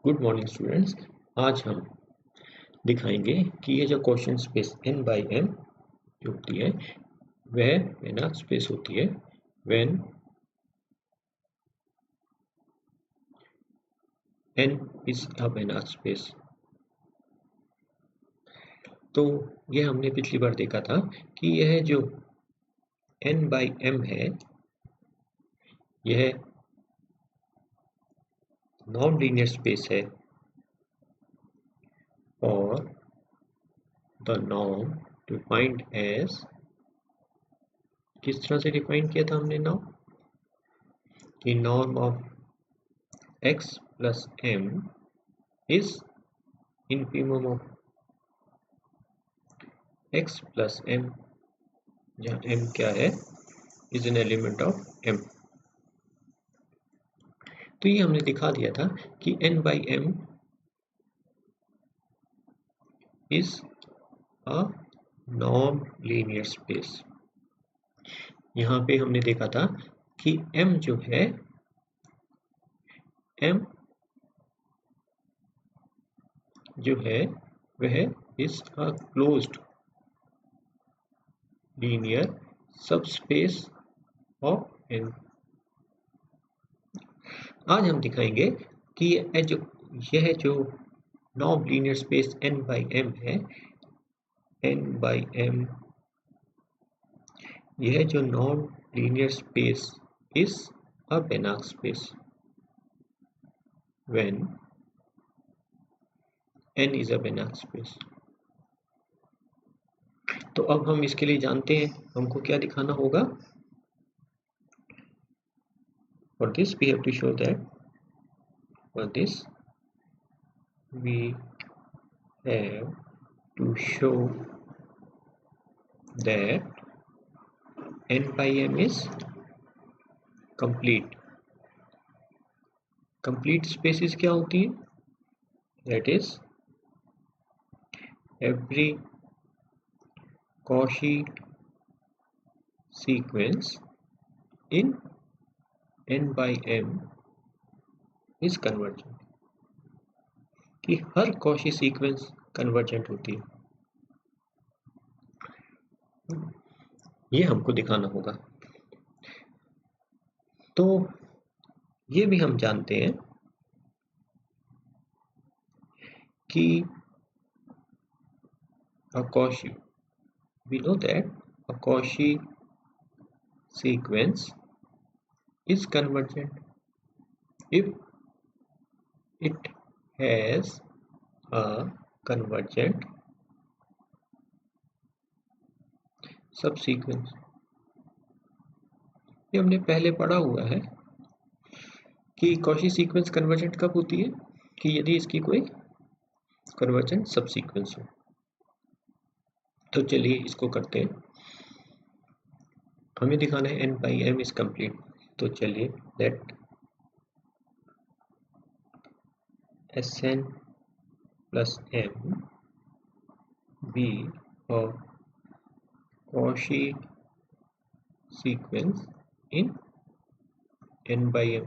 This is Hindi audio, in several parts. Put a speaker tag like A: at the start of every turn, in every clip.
A: Good morning students. आज हम दिखाएंगे कि ये जो question space n by m जो होती है वह बेनाक स्पेस होती है when n is a Banach space. तो यह हमने पिछली बार देखा था कि यह जो n बाई m है यह नॉन लीनियर स्पेस है और द नॉर्म डिफाइंड एज, किस तरह से डिफाइन किया था हमने नॉर्म कि norm of x plus m is infimum of x plus m, जहाँ m क्या है, is an element of m। तो ये हमने दिखा दिया था कि n by m is a non-linear space। यहाँ पे हमने देखा था कि m जो है वह is a closed linear subspace of n। आज हम दिखाएंगे कि यह जो non linear space n by m है, n बाई m, यह जो non linear space is a Banach space when n is a Banach space. तो अब हम इसके लिए जानते हैं हमको क्या दिखाना होगा। For this we have to show that for this we have to show that n by m is complete। complete spaces क्या होती है? that is every Cauchy sequence in n by m is convergent, कि हर Cauchy sequence convergent होती है। ये हमको दिखाना होगा। तो ये भी हम जानते हैं कि a Cauchy, we know that a Cauchy sequence is convergent if it has a convergent subsequence। ये हमने पहले पढ़ा हुआ है कि Cauchy सीक्वेंस कन्वर्जेंट कब होती है, कि यदि इसकी कोई कन्वर्जेंट सबसीक्वेंस हो। तो चलिए इसको करते हैं। हमें दिखाना है n by m is complete. तो चलिए late Sn plus m be a Cauchy sequence in n by m,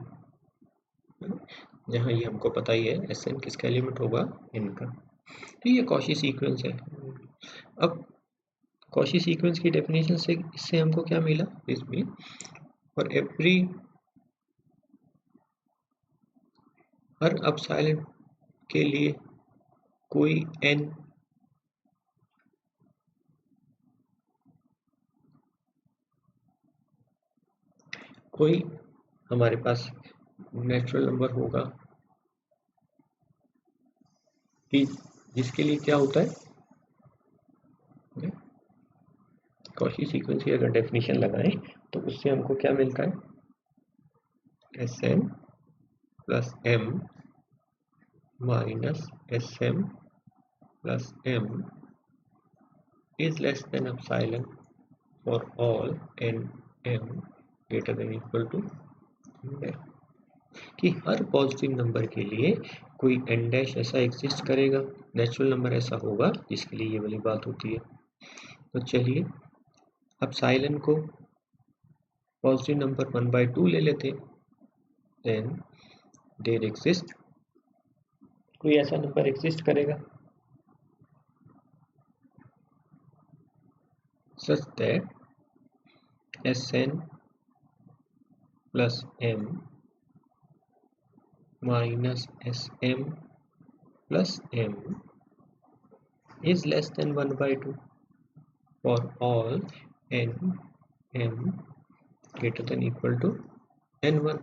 A: जहाँ ये हमको पता ही है Sn किसका एलिमेंट होगा, n का। तो ये Cauchy सीक्वेंस है। अब Cauchy सीक्वेंस की डेफिनेशन से इससे हमको क्या मिला, इसमें फॉर एवरी हर एप्सिलॉन के लिए कोई n कोई हमारे पास नेचुरल नंबर होगा कि जिसके लिए क्या होता है, Cauchy सीक्वेंस की अगर डेफिनेशन लगाएं तो उससे हमको क्या मिलता है, Sn plus m minus Sm plus m is less than epsilon for all n m greater than equal to n, कि हर पॉजिटिव नंबर के लिए कोई n डैश ऐसा एग्जिस्ट करेगा, नेचुरल नंबर ऐसा होगा जिसके लिए ये वाली बात होती है। तो चलिए एप्सिलॉन को पॉजिटिव नंबर 1/2 ले लेते हैं। देन देयर एग्जिस्ट कोई ऐसा नंबर एग्जिस्ट करेगा such that Sn plus m minus Sm plus m is less than 1 by 2 for all n m greater than equal to n1।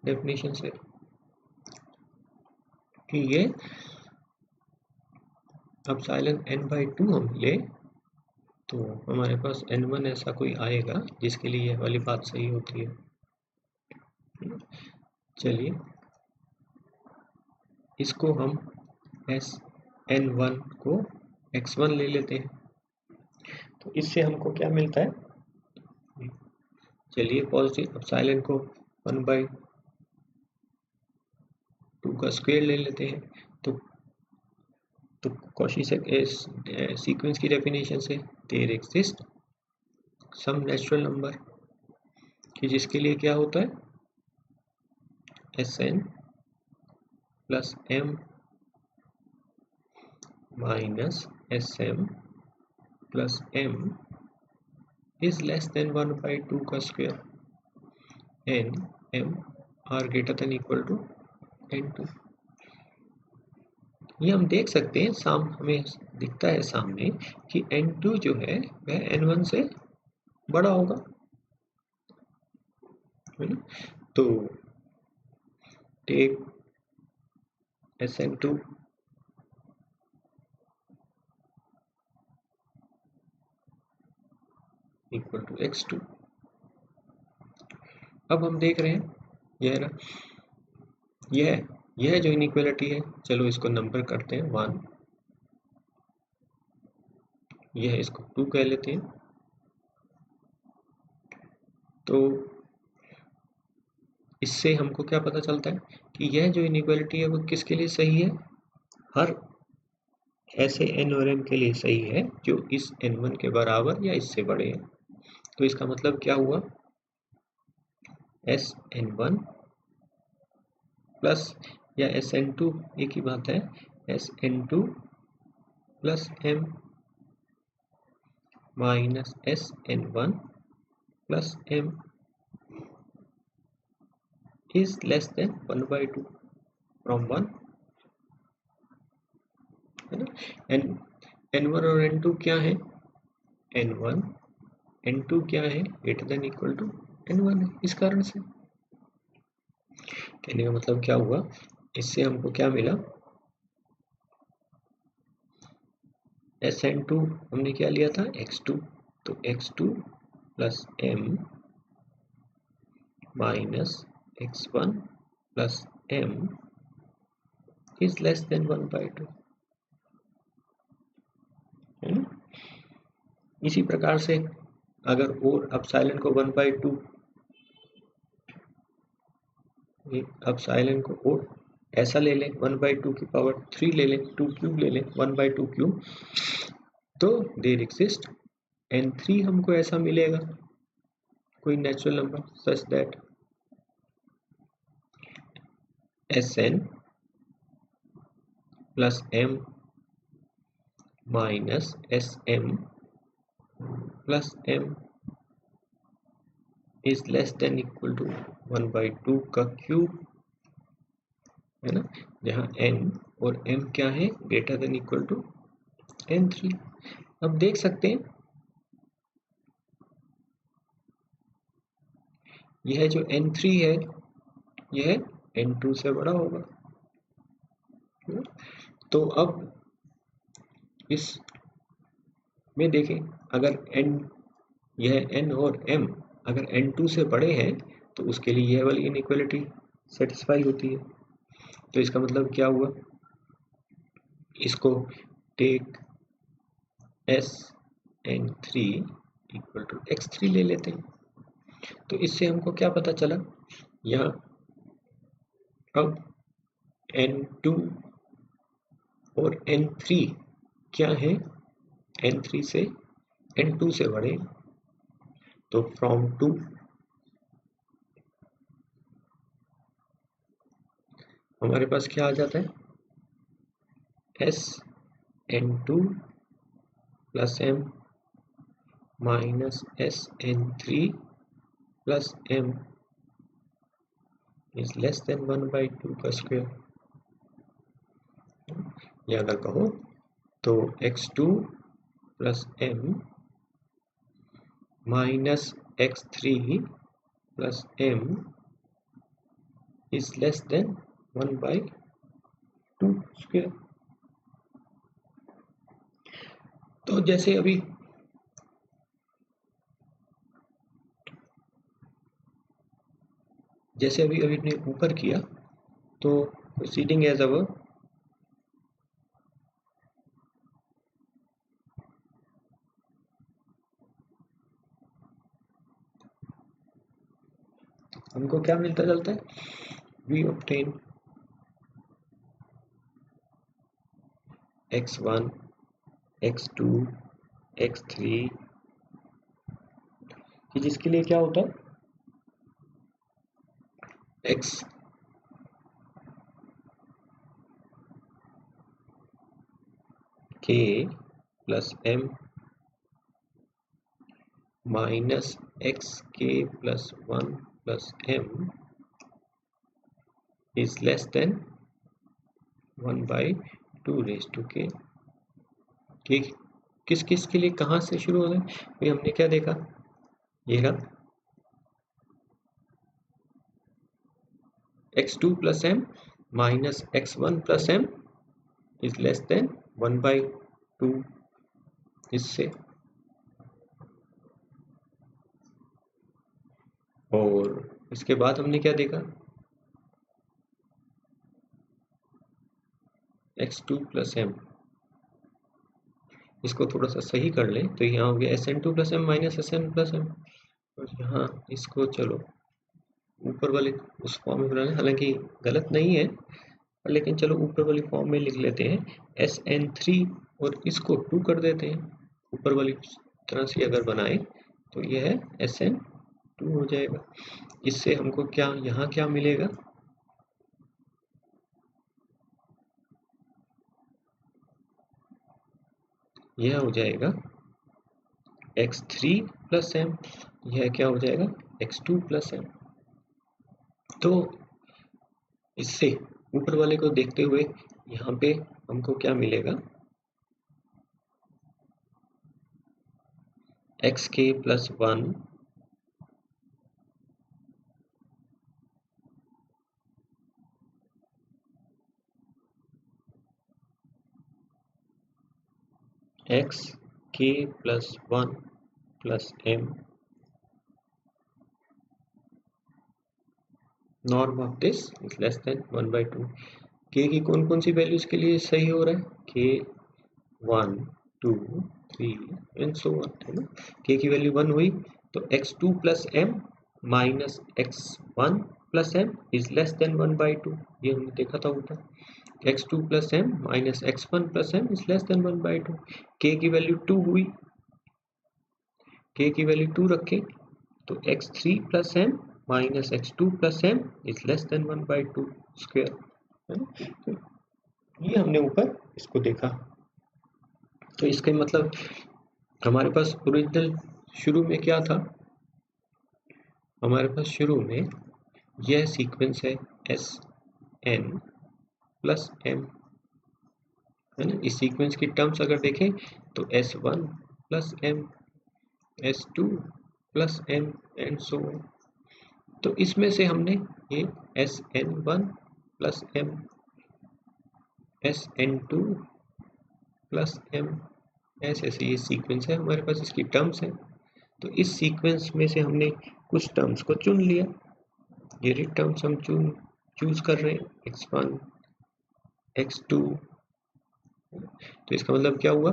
A: Definition से कि ये एप्सिलॉन n by 2 हम ले तो हमारे पास n1 ऐसा कोई आएगा जिसके लिए यह वाली बात सही होती है। चलिए इसको हम n1 को x1 ले लेते हैं, तो इससे हमको क्या मिलता है, चलिए पॉजिटिव एप्सिलॉन को 1 by 2 का स्क्वायर ले लेते हैं। तो कॉची सीक्वेंस की डेफिनेशन से there exist some natural number कि जिसके लिए क्या होता है Sn plus m minus Sm plus m is less than 1 by 2 का square n m are greater than equal to n2। ये हम देख सकते हैं, हमें दिखता है सामने कि n2 जो है वह n1 से बड़ा होगा, है ना। तो take Sn2 equal to x2। अब हम देख रहे हैं यह रहा, यह जो इनइक्वालिटी है, चलो इसको नंबर करते हैं 1, यह इसको 2 कह लेते हैं। तो इससे हमको क्या पता चलता है कि यह जो इनइक्वालिटी है वो किसके लिए सही है, हर ऐसे n और m के लिए सही है जो इस n1 के बराबर या इससे बड़े हैं। तो इसका मतलब क्या हुआ, Sn1 प्लस या Sn2 एक ही बात है, Sn2 plus m minus Sn1 plus m is less than 1 by 2 from 1, है ना। n1 और n2 क्या है, n1 n2 क्या है, greater than equal to n1 है। इस कारण से कहने का मतलब क्या हुआ, इससे हमको क्या मिला, Sn2 हमने क्या लिया था x2, तो x2 plus m minus x1 plus m is less than 1 by 2, है ना। इसी प्रकार से अगर और एप्सिलॉन को 1 by 2, एप्सिलॉन को और ऐसा ले लें 1 by 2 की पावर 3 ले लें, 2 क्यूब ले लें, 1 by 2 क्यूब, तो देयर एग्जिस्ट n3 हमको ऐसा मिलेगा कोई natural number such that Sn plus m minus Sm plus m is less than equal to 1 by 2 का क्यूब, है ना, जहाँ n और m क्या है, greater than equal to n3। अब देख सकते हैं यह जो n3 है यह n2 से बड़ा होगा, है ना? तो अब इस में देखें, अगर यह n और m अगर n2 से बड़े हैं तो उसके लिए यह वाली इनइक्वालिटी सेटिस्फाई होती है। तो इसका मतलब क्या हुआ, इसको take Sn3 equal to x3 ले लेते हैं। तो इससे हमको क्या पता चला, यहाँ अब n2 और n3 क्या है, n3 से n2 से बड़े, तो फ्रॉम 2 हमारे पास क्या आ जाता है, SN2 plus m minus SN3 plus m is less than 1/2 का स्क्वायर। या अगर कहो तो x2 plus m minus x3 plus m is less than 1/2 square. तो जैसे अभी अभी ने ऊपर किया, तो प्रोसीडिंग एज अवर हमको क्या मिलता चलता है, we obtain x1 x2 x3 कि जिसके लिए क्या होता है, x k plus m minus x k plus 1 plus m is less than 1/2 raise to k। ठीक, किस किस के लिए कहाँ से शुरू हो रहा है, ये हमने क्या देखा, ये रहा x2 plus m minus x1 plus m is less than 1/2 इससे, और इसके बाद हमने क्या देखा, x2 प्लस m, इसको थोड़ा सा सही कर लें तो यहाँ हो गया SN2 plus m minus SN plus m, और यहाँ इसको चलो ऊपर वाले उस फॉर्म में बनाना, हालांकि गलत नहीं है लेकिन चलो ऊपर वाली फॉर्म में लिख लेते हैं SN3 और इसको 2 कर देते हैं, ऊपर वाली तरह से अगर बनाए तो यह है SN2 हो जाएगा। इससे हमको क्या यहाँ क्या मिलेगा, यह हो जाएगा x3 प्लस m, यह क्या हो जाएगा x2 प्लस m। तो इससे ऊपर वाले को देखते हुए यहाँ पे हमको क्या मिलेगा, xk plus 1 xk plus 1 plus m norm of this is less than 1/2। k की कौन कौन सी वैल्यूज के लिए सही हो रहा है, k 1 2 3 एंड सो ऑन, है ना। k की वैल्यू 1 हुई तो x2 plus m minus x1 plus m is less than 1/2, ये हमने देखा था ऊपर, x2 plus m minus x1 plus m is less than 1/2। k की वैल्यू 2 हुई, k की वैल्यू 2 रखें तो x3 plus m minus x2 plus m is less than 1/2 square, है ना। तो ये हमने ऊपर इसको देखा, तो इसका मतलब हमारे पास ओरिजिनल शुरू में क्या था, हमारे पास शुरू में यह सीक्वेंस है SN प्लस m, है ना। इस सीक्वेंस की टर्म्स अगर देखें तो S1 plus m S2 plus m and so on. तो इसमें से हमने ये SN1 plus m SN2 plus m ऐसे ऐसे ये सीक्वेंस है हमारे पास, इसकी टर्म्स हैं। तो इस सीक्वेंस में से हमने कुछ टर्म्स को चुन लिया, ये टर्म्स हम चूज कर रहे हैं x1 x2। तो इसका मतलब क्या हुआ,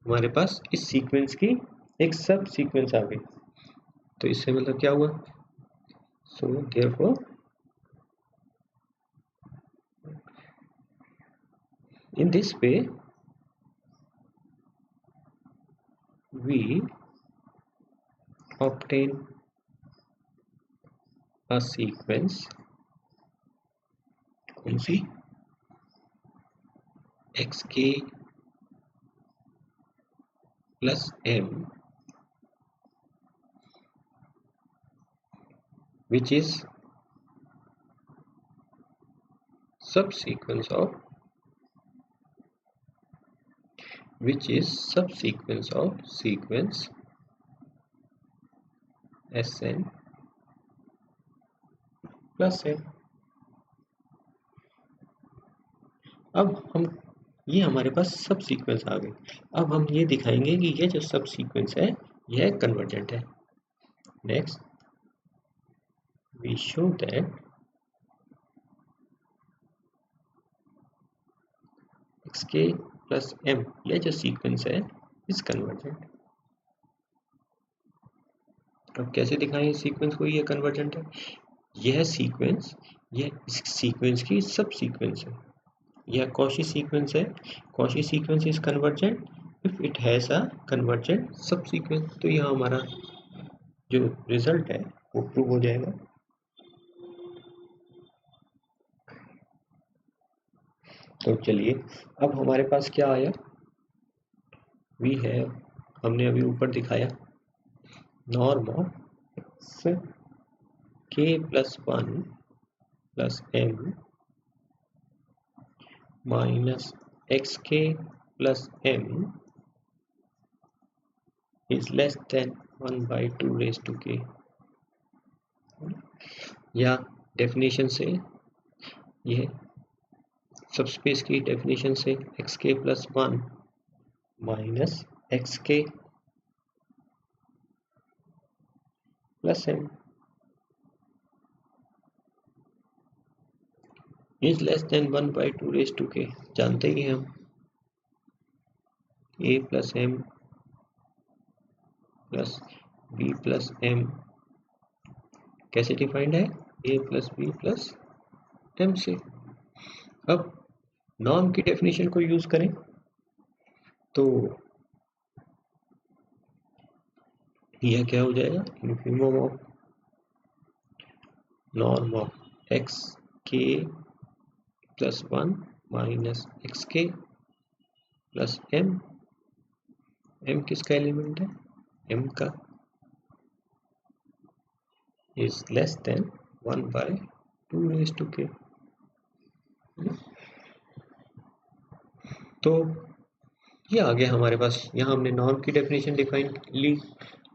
A: हमारे पास इस सीक्वेंस की एक सब सीक्वेंस आ गई। तो इससे मतलब क्या हुआ, so therefore in this way we obtain a sequence कौन सी, xk plus m, which is subsequence of sequence Sn plus m। अब हम ये हमारे पास सब सीक्वेंस आ गए। अब हम ये दिखाएंगे कि ये जो सब सीक्वेंस है यह कन्वर्जेंट है। Next we show that xk plus m, यह जो सीक्वेंस है इज कन्वर्जेंट। अब कैसे दिखाएं इस सीक्वेंस को ये कन्वर्जेंट है? यह सीक्वेंस, यह इस सीक्वेंस की सब सीक्वेंस है। यह कॉची सीक्वेंस है। Cauchy sequence is convergent if it has a convergent सब सीक्वेंस। तो यहाँ हमारा जो रिजल्ट है वो प्रूव हो जाएगा। तो चलिए अब हमारे पास क्या आया, वी है, हमने अभी ऊपर दिखाया norm of k plus 1 plus m minus xk plus m is less than 1 by 2 raised to k। या डेफिनेशन से, ये सबस्पेस की डेफिनेशन से xk plus 1 minus xk plus m is less than 1 by 2 raised to k। जानते ही हम a plus m plus b plus m कैसे डिफाइंड है, a plus b plus m से। अब नॉर्म की डेफिनेशन को यूज करें तो यह क्या हो जाएगा, infimum of norm of x k plus 1 minus x k plus m. M किसका एलिमेंट है, एम का, is less than 1 by 2 raise to k. तो ये आ गया हमारे पास। यहाँ हमने नॉर्म की डेफिनेशन डिफाइन ली।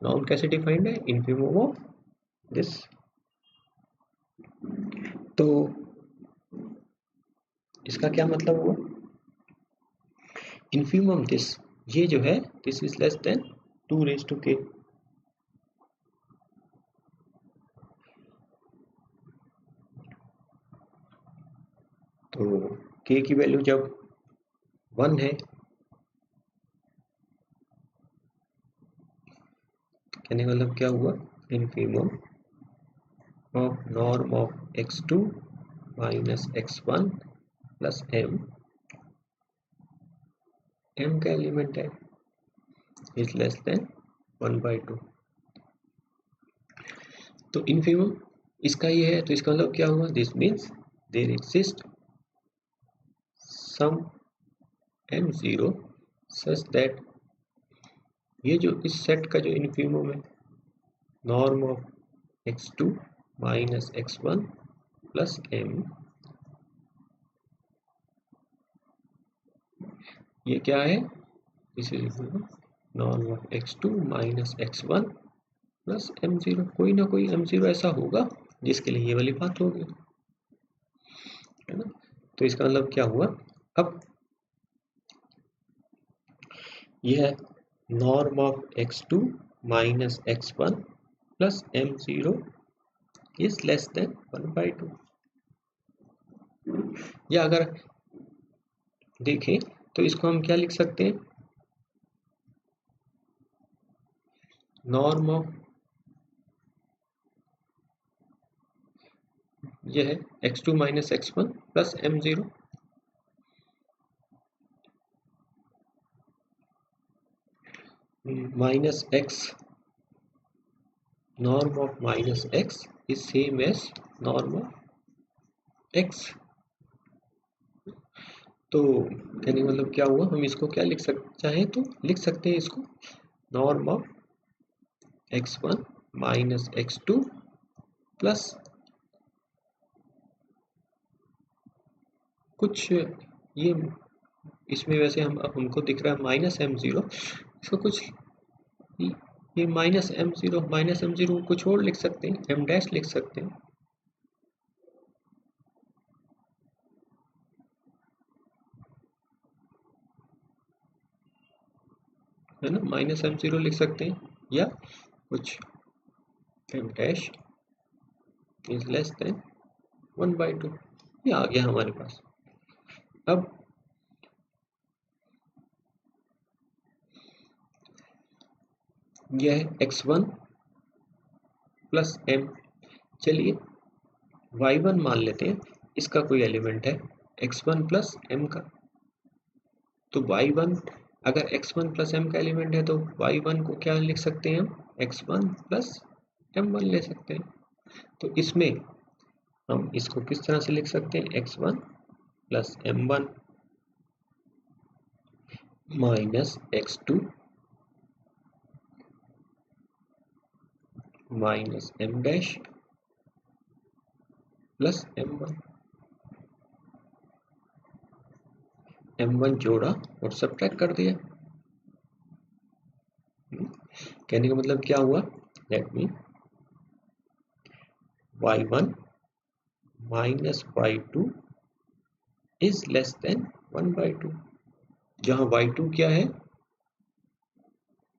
A: नॉर्म कैसे डिफाइंड है, इन्फिमम ऑफ दिस। तो इसका क्या मतलब हुआ, इन्फिमम दिस, ये जो है this is less than 2 raise to k. तो k की वैल्यू जब 1 है, कहने का मतलब क्या हुआ, infimum of norm of x2 minus x1 plus m, m का एलिमेंट है, इज लेस देन 1 बाई 2। तो इन्फिमम इसका ये है, तो इसका मतलब क्या हुआ, this means there exist some m0 such that, ये जो इस सेट का जो इन्फिमम है norm of x2 minus x1 plus m, ये क्या है, this is norm of x2 minus x1 plus m0। कोई ना कोई m0 ऐसा होगा जिसके लिए ये वाली बात होगी, है ना। तो इसका मतलब क्या हुआ, अब यह norm of x2 minus x1 plus m0 is less than 1 by 2। या अगर देखें तो इसको हम क्या लिख सकते हैं, नॉर्म ऑफ, यह है x2 minus x1 plus m0, minus x, norm of minus x is same as norm of x। तो कहने का मतलब क्या हुआ, हम इसको क्या लिख सकते, चाहे तो लिख सकते हैं इसको norm of x1 minus x2 plus कुछ ये, इसमें वैसे हमको दिख रहा है माइनस m0, इसको कुछ ये माइनस एम जीरो कुछ और लिख सकते हैं, m डैश लिख सकते हैं, है ना, माइनस m0 लिख सकते हैं, या कुछ m dash is less than 1/2। ये आ गया हमारे पास। अब यह है x1 प्लस m, चलिए y1 मान लेते हैं, इसका कोई एलिमेंट है x1 प्लस m का, तो y1 अगर x1 प्लस m का एलिमेंट है तो y1 को क्या लिख सकते हैं हम, x1 प्लस m1 ले सकते हैं। तो इसमें हम इसको किस तरह से लिख सकते हैं, x1 plus m1 minus x2 minus m dash plus m1 जोड़ा और सब्ट्रैक्ट कर दिया। कहने का मतलब क्या हुआ, let me y1 minus y2 is less than 1/2, जहां y2 क्या है,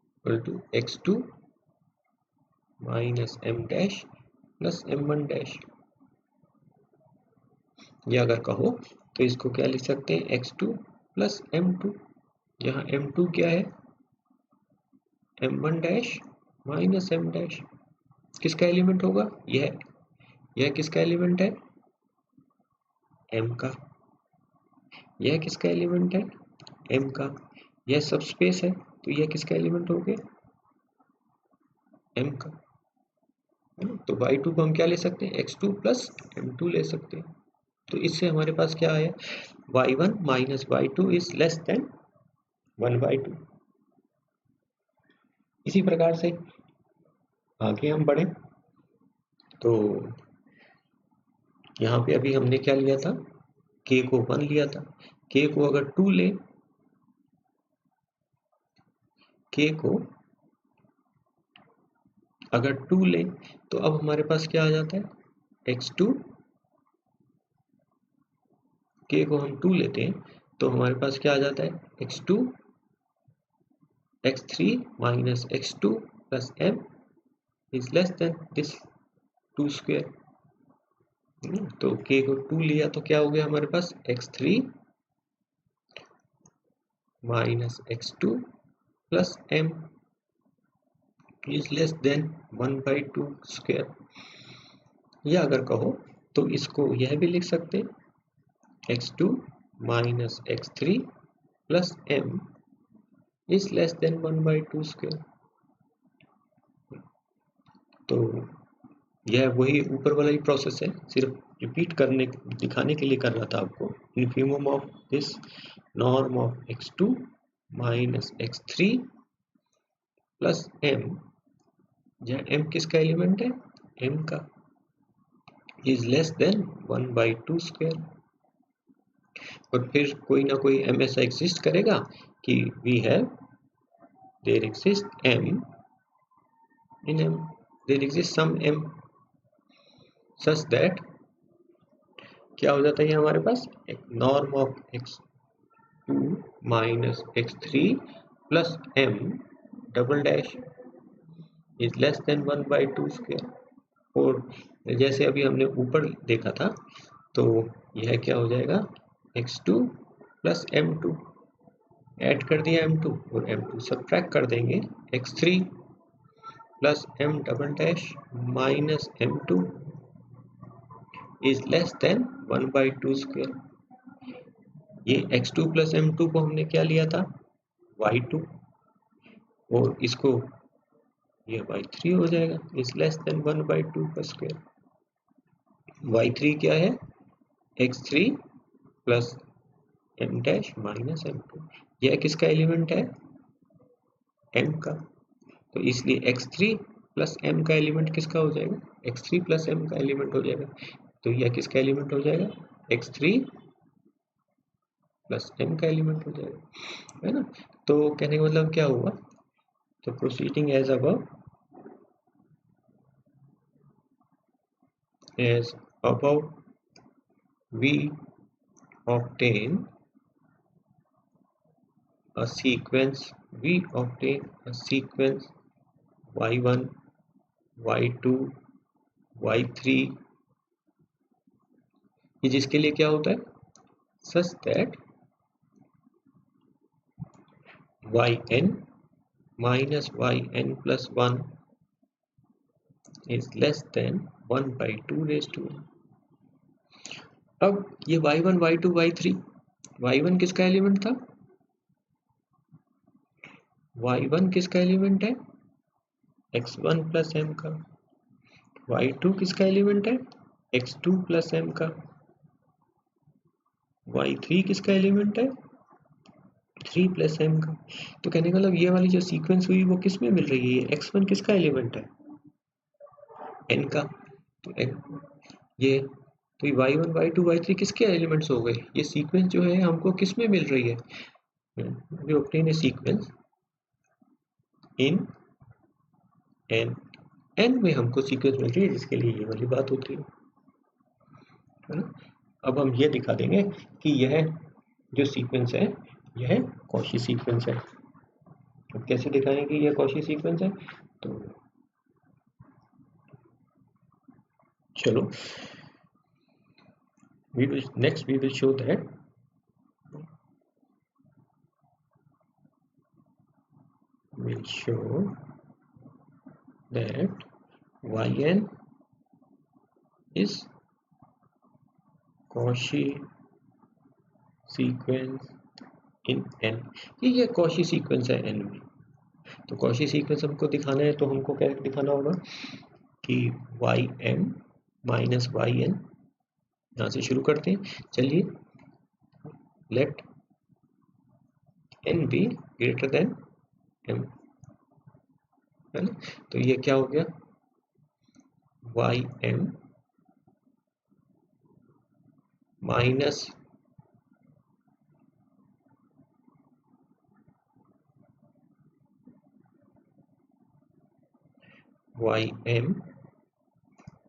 A: equal to x2 minus m dash plus m1 dash, या अगर कहो तो इसको क्या लिख सकते हैं, x2 प्लस m2, यहाँ m2 क्या है, m1 dash minus m dash, किसका एलिमेंट होगा, यह किसका एलिमेंट है, m का, यह किसका एलिमेंट है, m का, यह सब स्पेस है तो यह किसका एलिमेंट हो गया, m का, है ना। तो y2 को हम क्या ले सकते हैं, x2 प्लस m2 ले सकते हैं। तो इससे हमारे पास क्या आया, y1 minus y2 is less than 1/2। इसी प्रकार से आगे हम बढ़े तो यहाँ पे अभी हमने क्या लिया था, k को 1 लिया था, k को अगर 2 ले, k को अगर 2 ले तो अब हमारे पास क्या आ जाता है, x2, k को हम 2 लेते हैं तो हमारे पास क्या आ जाता है, x2 x3 minus x2 plus m is less then this 2 square. तो k को 2 लिया तो क्या हो गया हमारे पास, x3 minus x2 plus m is less than 1/2 square, या अगर कहो तो इसको यह भी लिख सकते हैं, x2 minus x3 plus m is less than 1/2 square. तो यह वही ऊपर वाला ही प्रोसेस है, सिर्फ रिपीट करने दिखाने के लिए कर रहा था आपको। Infimum of this norm of x2 minus x3 plus m, जहाँ m किसका एलिमेंट है, m का, इज लेस देन 1/2 स्क्वायर। और फिर कोई ना कोई m ऐसा एग्जिस्ट करेगा कि we have there exist m in m, there exist some m such that क्या हो जाता है हमारे पास, एक norm of x2 minus x3 plus m double dash is less than 1/2 square. और जैसे अभी हमने ऊपर देखा था तो यह क्या हो जाएगा, x2 प्लस m2, ऐड कर दिया m2 और m2 सब्ट्रैक्ट कर देंगे, x3 plus m double dash minus m2 is less than 1/2 square. ये x2 प्लस m2 को हमने क्या लिया था, y2, और इसको ये y3 हो जाएगा, इज लेस देन 1/2 का स्क्वायर। y3 क्या है, x3 plus m dash minus m2। यह किसका एलिमेंट है? m का। तो इसलिए x3 प्लस m का एलिमेंट किसका हो जाएगा? x3 प्लस m का एलिमेंट हो जाएगा। तो यह किसका एलिमेंट हो जाएगा? x3 प्लस m का एलिमेंट हो जाएगा, है ना। तो कहने का मतलब क्या हुआ? तो proceeding as above, we obtain a sequence y1, y2, y3, ये जिसके लिए क्या होता है? such that yn minus yn plus 1 is less than 1 by 2 raised to 1। अब ये y1, y2, y3, y1 किसका एलिमेंट था? y1 किसका एलिमेंट है? x1 प्लस m का। y2 किसका एलिमेंट है? x2 प्लस m का। y3 किसका एलिमेंट है? 3 प्लस m का। तो कहने का मतलब ये वाली जो सीक्वेंस हुई वो किस में मिल रही है? x1 किसका एलिमेंट है? n का। तो ये तो y1, y2, y3 किसके एलिमेंट्स हो गए? ये सीक्वेंस जो है हमको किस में मिल रही है? we obtain a sequence in n में हमको सीक्वेंस मिल रही है, जिसके लिए ये वाली बात होती है ना। अब हम ये दिखा देंगे कि यह जो सीक्वेंस है यह कॉची सीक्वेंस है। तो कैसे दिखाएंगे कि यह कॉची सीक्वेंस है? तो चलो we will show that yn is Cauchy sequence in n। ये Cauchy सीक्वेंस है n में। तो Cauchy सीक्वेंस हमको दिखाना है, तो हमको क्या दिखाना होगा कि ym माइनस yn, यहाँ से शुरू करते हैं। चलिए, let n be greater than m, है ना। तो ये क्या हो गया? ym minus ym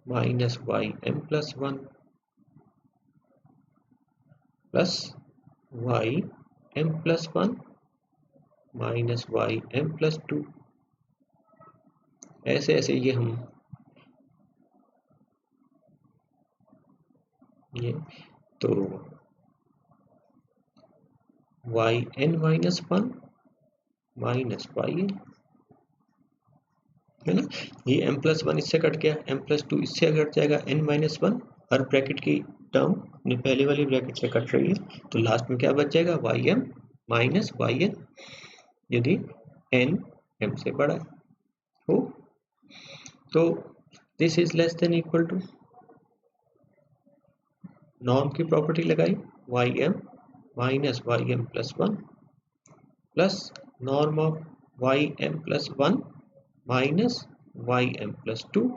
A: minus ym plus 1 plus ym plus 1 minus ym plus 2। ऐसे ऐसे ये हम ये तो yn माइनस 1 माइनस yn, है ना। ये m प्लस 1 इससे कट गया, m प्लस 2 इससे कट जाएगा, n माइनस 1 हर ब्रैकेट की टर्म अपने पहले वाली ब्रैकेट से कट रही है। तो लास्ट में क्या बच जाएगा? ym माइनस yn, यदि n m से बड़ा हो। तो this is less than equal to, norm की प्रॉपर्टी लगाई, ym minus ym plus 1 plus norm of ym plus 1 minus ym plus 2,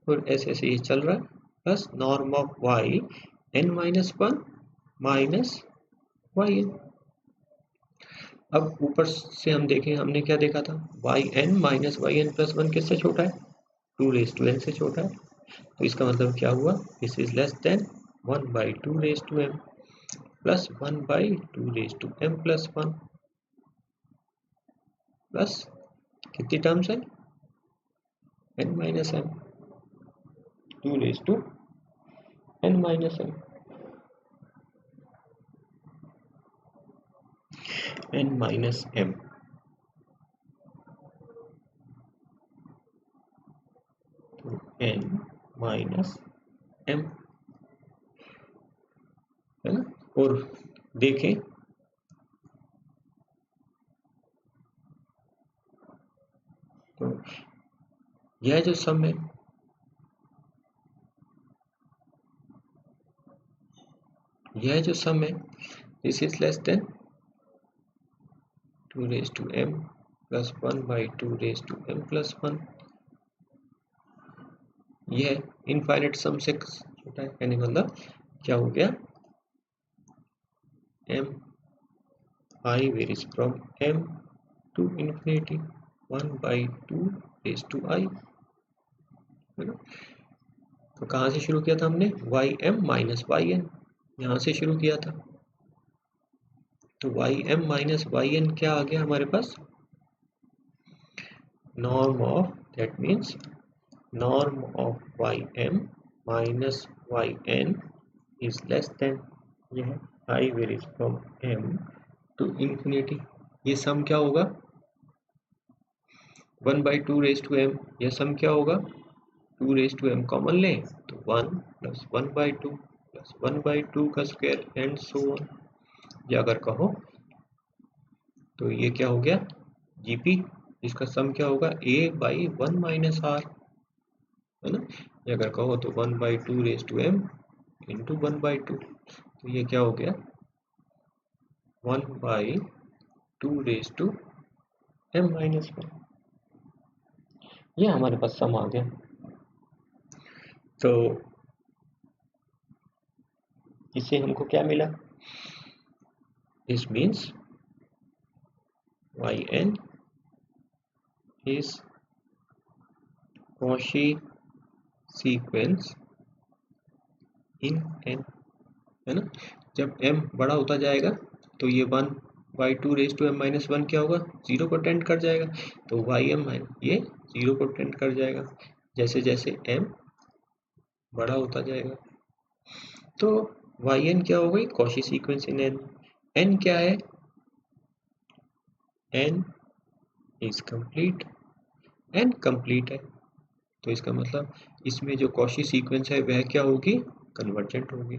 A: और ऐसे ऐसे ये चल रहा है, plus norm of yn minus 1 minus yn। अब ऊपर से हम देखें, हमने क्या देखा था? yn माइनस yn प्लस 1 किससे छोटा है? 2 रेज टू n से छोटा है। तो इसका मतलब क्या हुआ? This is less than 1 by 2 raise to m plus 1 by 2 raise to m plus 1 plus कितनी टर्म्स है? n minus m, 2 raise to n minus m, n minus m। तो n माइनस m, है ना। और देखें तो यह जो सम है यह जो सम है this is less than 2 raise to m plus 1 by 2 raise to m plus 1। यह इनफाइनाइट सम से छोटा है, यानी मतलब क्या हो गया, m I varies from m to infinity 1 by 2 raised to I, है ना। तो कहाँ से शुरू किया था हमने, ym माइनस वाई एन, यहाँ से शुरू किया था। तो ym माइनस वाई एन क्या आ गया हमारे पास, norm of, that means norm of ym minus y n is less than, यह I varies from m to infinity. ये सम क्या होगा, 1 बाई 2 रेज टू m, यह सम क्या होगा, 2 रेज टू m कॉमन लें तो 1 प्लस 1 बाई 2 प्लस 1 बाई 2 का स्क्वायर एंड सो ऑन। या अगर कहो तो ये क्या हो गया जीपी, इसका सम क्या होगा a बाई 1 माइनस आर, है ना। या अगर कहो तो 1 by 2 raise to m into 1 by 2, तो ये क्या हो गया 1 by 2 raise to m minus 1। ये हमारे पास सम आ गया। तो इससे हमको क्या मिला, this means yn is Cauchy sequence in n, है ना। जब m बड़ा होता जाएगा तो ये 1 by 2 raise to m minus 1 क्या होगा, 0 को टेंड कर जाएगा। तो ym ये 0 को टेंड कर जाएगा जैसे जैसे m बड़ा होता जाएगा। तो yn क्या हो गई, Cauchy sequence in n। n क्या है, n is complete, n complete है। तो इसका मतलब इसमें जो Cauchy सीक्वेंस है वह क्या होगी, कन्वर्जेंट होगी।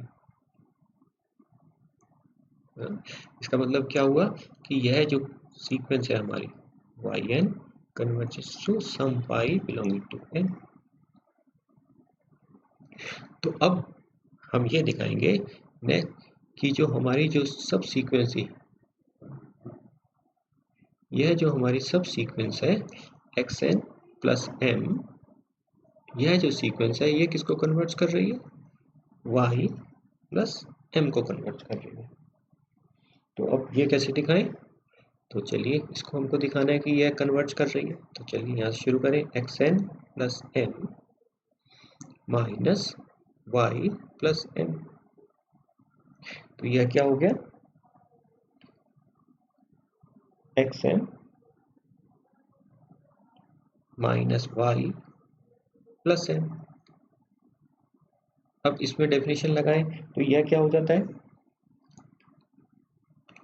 A: इसका मतलब क्या हुआ कि यह जो सीक्वेंस है हमारी yn converges to some pi belonging to n। तो अब हम ये दिखाएंगे नेक्स्ट कि जो हमारी जो सब सीक्वेंस है, यह जो हमारी सब सीक्वेंस है xn प्लस m, यह जो सीक्वेंस है ये किसको कन्वर्ट कर रही है, y प्लस m को कन्वर्ट कर रही है। तो अब ये कैसे दिखाएं, तो चलिए इसको हमको दिखाना है कि यह कन्वर्ट कर रही है। तो चलिए यहाँ से शुरू करें, xn plus m minus y plus m। तो यह क्या हो गया, xn minus y plus m। अब इसमें डेफिनेशन लगाएं तो यह क्या हो जाता है,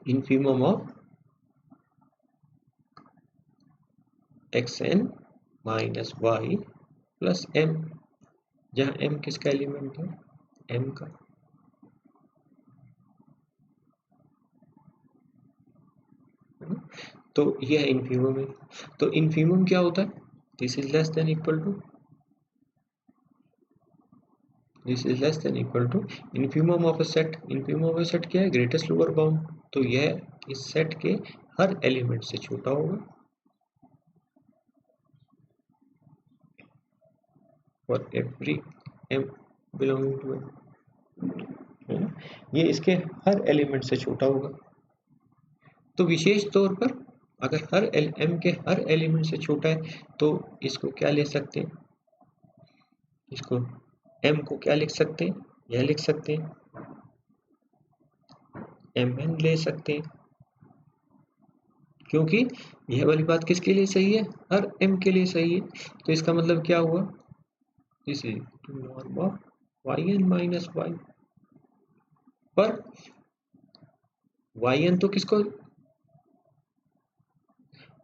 A: infimum of xn minus y plus m, जहाँ m किसका एलिमेंट है, m का। तो यह इनफीमम है। तो इनफीमम क्या होता है, this is less than equal to, this is less than equal to infimum of a set. Infimum of a set क्या है, ग्रेटेस्ट लोअर बाउंड। तो यह इस सेट के हर एलिमेंट से छोटा होगा for every m belonging to m, है ना। ये इसके हर एलिमेंट से छोटा होगा। तो विशेष तौर पर अगर हर m के हर एलिमेंट से छोटा है तो इसको क्या ले सकते हैं, इसको m को क्या लिख सकते हैं, यह लिख सकते हैं mn ले सकते हैं, क्योंकि यह वाली बात किसके लिए सही है, हर m के लिए सही है। तो इसका मतलब क्या हुआ, this is norm of yn minus y। पर yn तो किसको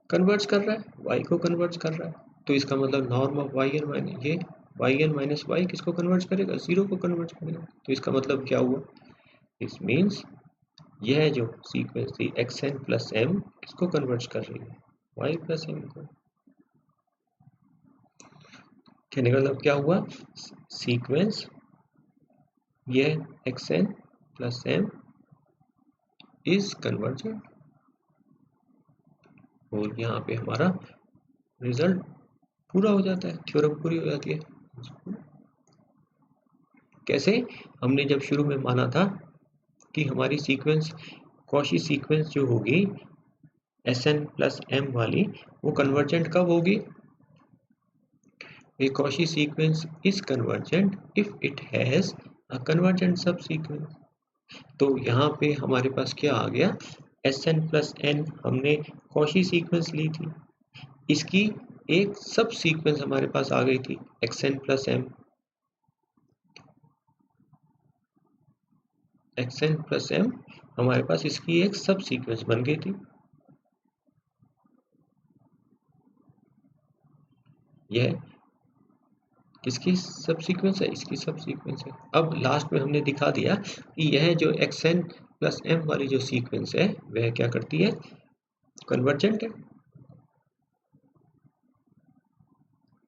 A: कन्वर्ट्स कर रहा है, y को कन्वर्ट्स कर रहा है। तो इसका मतलब नॉर्म ऑफ yn माइनस ये yn माइनस y किसको कन्वर्ट करेगा, 0 को कन्वर्ट करेगा। तो इसका मतलब क्या हुआ, इस मीन्स यह जो सीक्वेंस थी xn प्लस m किसको कन्वर्ट कर रही है, y प्लस m को। कहने का मतलब क्या हुआ, सीक्वेंस यह xn plus m is convergent, और यहाँ पे हमारा रिजल्ट पूरा हो जाता है, थ्योरम पूरी हो जाती है। कैसे? हमने जब शुरू में माना था कि हमारी सीक्वेंस कॉची सीक्वेंस जो होगी Sn plus m वाली, वो कन्वर्जेंट कब होगी? A Cauchy sequence is convergent if it has a convergent subsequence। तो यहाँ पे हमारे पास क्या आ गया? Sn plus n हमने Cauchy सीक्वेंस ली थी, इसकी एक सब सीक्वेंस हमारे पास आ गई थी xn plus m। xn plus m हमारे पास इसकी एक सब सीक्वेंस बन गई थी। यह किसकी सब सीक्वेंस है? इसकी सब सीक्वेंस है। अब लास्ट में हमने दिखा दिया कि यह जो xn plus m वाली जो सीक्वेंस है वह क्या करती है? कन्वर्जेंट है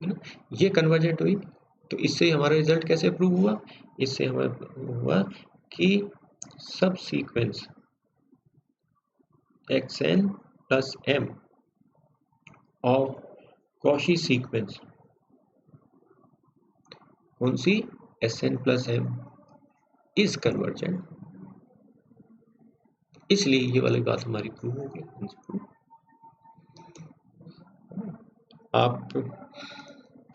A: ना? ये कन्वर्जेंट हुई, तो इससे हमारा रिजल्ट कैसे प्रूव हुआ? इससे हमारा प्रूव हुआ कि सब sequence xn plus m of Cauchy sequence कौन सी? Sn plus m is convergent. इसलिए ये वाली बात हमारी प्रूव हो गई। आप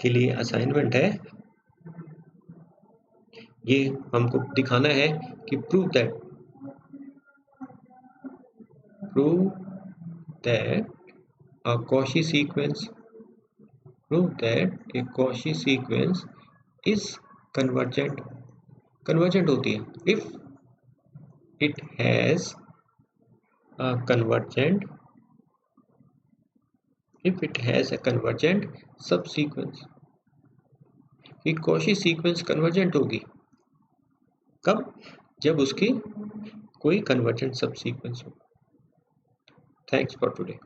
A: के लिए असाइनमेंट है, ये हमको दिखाना है कि prove that a Cauchy sequence is convergent होती है if it has a convergent subsequence। कि Cauchy सीक्वेंस कन्वर्जेंट होगी कब? जब उसकी कोई कन्वर्जेंट सब सीक्वेंस हो। Thanks for today.